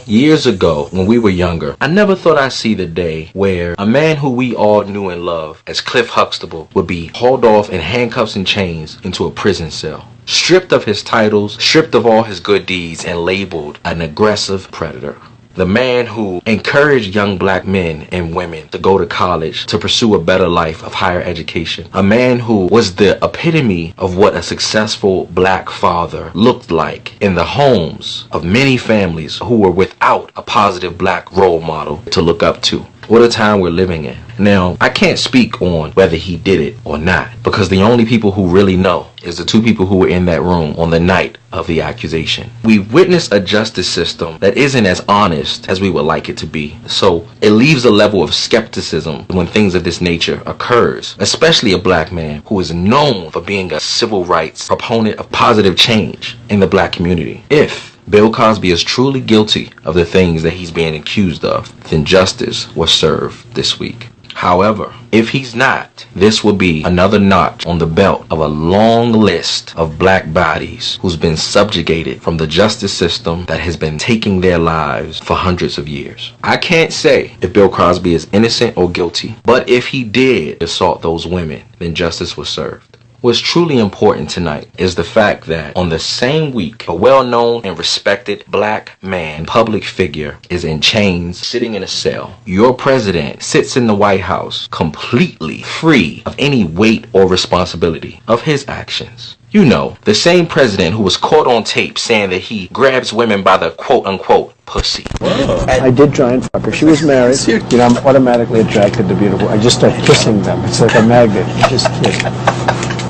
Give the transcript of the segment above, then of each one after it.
Years ago, when we were younger, I never thought I'd see the day where a man who we all knew and loved as Cliff Huxtable would be hauled off in handcuffs and chains into a prison cell, stripped of his titles, stripped of all his good deeds, and labeled an aggressive predator. The man who encouraged young black men and women to go to college to pursue a better life of higher education. A man who was the epitome of what a successful black father looked like in the homes of many families who were without a positive black role model to look up to. What a time we're living in. Now, I can't speak on whether he did it or not, because the only people who really know is the two people who were in that room on the night of the accusation. We've witnessed a justice system that isn't as honest as we would like it to be. So it leaves a level of skepticism when things of this nature occurs, especially a black man who is known for being a civil rights proponent of positive change in the black community. If Bill Cosby is truly guilty of the things that he's being accused of, then justice was served this week. However, if he's not, this will be another notch on the belt of a long list of black bodies who's been subjugated from the justice system that has been taking their lives for hundreds of years. I can't say if Bill Cosby is innocent or guilty, but if he did assault those women, then justice was served. What's truly important tonight is the fact that on the same week, a well-known and respected black man, public figure, is in chains, sitting in a cell. Your president sits in the White House completely free of any weight or responsibility of his actions. You know, the same president who was caught on tape saying that he grabs women by the quote-unquote pussy. I did try and fuck her. She was married. You know, I'm automatically attracted to beautiful. I just start kissing them. It's like a magnet. You just kiss.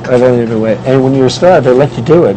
I don't even wait. And when you're a star, they let you do it.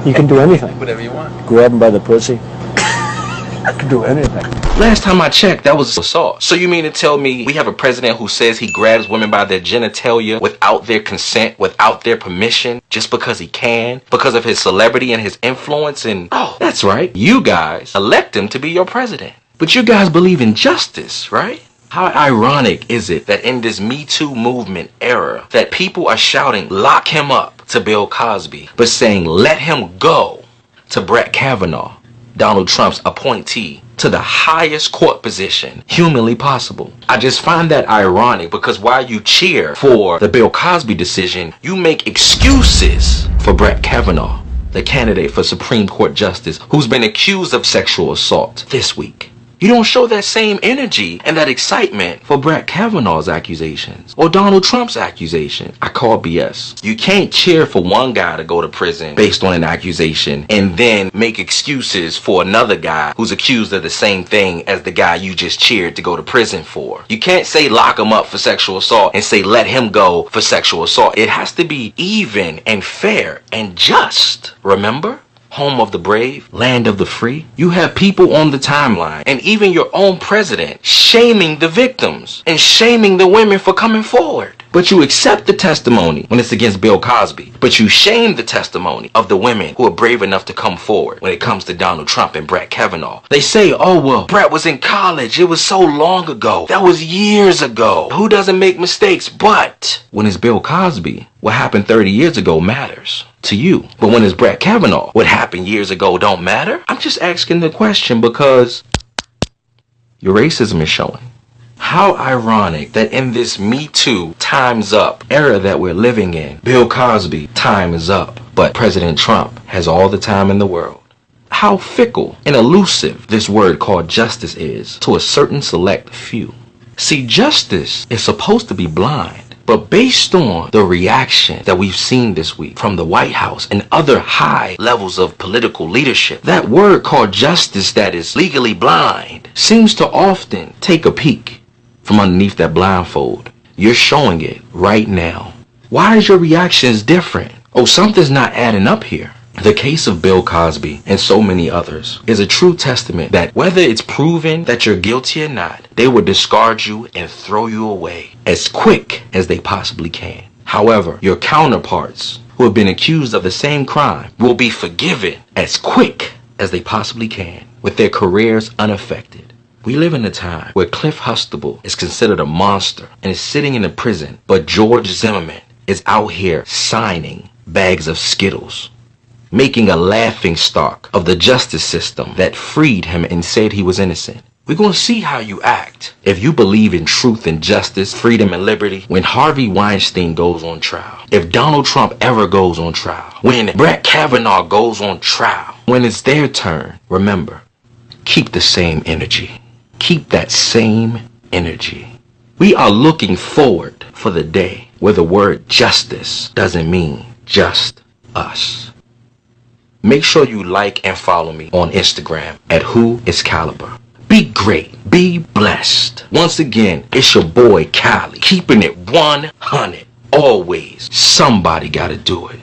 You can do anything. Whatever you want. Grab them by the pussy. You can do anything. Last time I checked, that was assault. So you mean to tell me we have a president who says he grabs women by their genitalia without their consent, without their permission, just because he can, because of his celebrity and his influence? And oh, that's right, you guys elect him to be your president. But you guys believe in justice, right? How ironic is it that in this Me Too movement era that people are shouting, lock him up to Bill Cosby, but saying, let him go to Brett Kavanaugh, Donald Trump's appointee to the highest court position humanly possible. I just find that ironic because while you cheer for the Bill Cosby decision, you make excuses for Brett Kavanaugh, the candidate for Supreme Court Justice who's been accused of sexual assault this week. You don't show that same energy and that excitement for Brett Kavanaugh's accusations or Donald Trump's accusation. I call BS. You can't cheer for one guy to go to prison based on an accusation and then make excuses for another guy who's accused of the same thing as the guy you just cheered to go to prison for. You can't say lock him up for sexual assault and say let him go for sexual assault. It has to be even and fair and just. Remember? Home of the brave, land of the free. You have people on the timeline and even your own president shaming the victims and shaming the women for coming forward. But you accept the testimony when it's against Bill Cosby, but you shame the testimony of the women who are brave enough to come forward when it comes to Donald Trump and Brett Kavanaugh. They say, oh, well, Brett was in college. It was so long ago. That was years ago. Who doesn't make mistakes? But when it's Bill Cosby, what happened 30 years ago matters to you. But when it's Brett Kavanaugh, what happened years ago don't matter? I'm just asking the question because your racism is showing. How ironic that in this Me Too time's up era that we're living in, Bill Cosby, time is up, but President Trump has all the time in the world. How fickle and elusive this word called justice is to a certain select few. See, justice is supposed to be blind. But based on the reaction that we've seen this week from the White House and other high levels of political leadership, that word called justice that is legally blind seems to often take a peek from underneath that blindfold. You're showing it right now. Why is your reactions different? Oh, something's not adding up here. The case of Bill Cosby and so many others is a true testament that whether it's proven that you're guilty or not, they will discard you and throw you away as quick as they possibly can. However, your counterparts who have been accused of the same crime will be forgiven as quick as they possibly can with their careers unaffected. We live in a time where Cliff Huxtable is considered a monster and is sitting in a prison, but George Zimmerman is out here signing bags of Skittles. making a laughing stock of the justice system that freed him and said he was innocent. We're going to see how you act if you believe in truth and justice, freedom and liberty. When Harvey Weinstein goes on trial, if Donald Trump ever goes on trial, when Brett Kavanaugh goes on trial, when it's their turn, remember, keep the same energy. Keep that same energy. We are looking forward for the day where the word justice doesn't mean just us. Make sure you like and follow me on Instagram at WhoIsCaliber. Be great. Be blessed. Once again, it's your boy Cali, keeping it 100. Always, somebody gotta do it.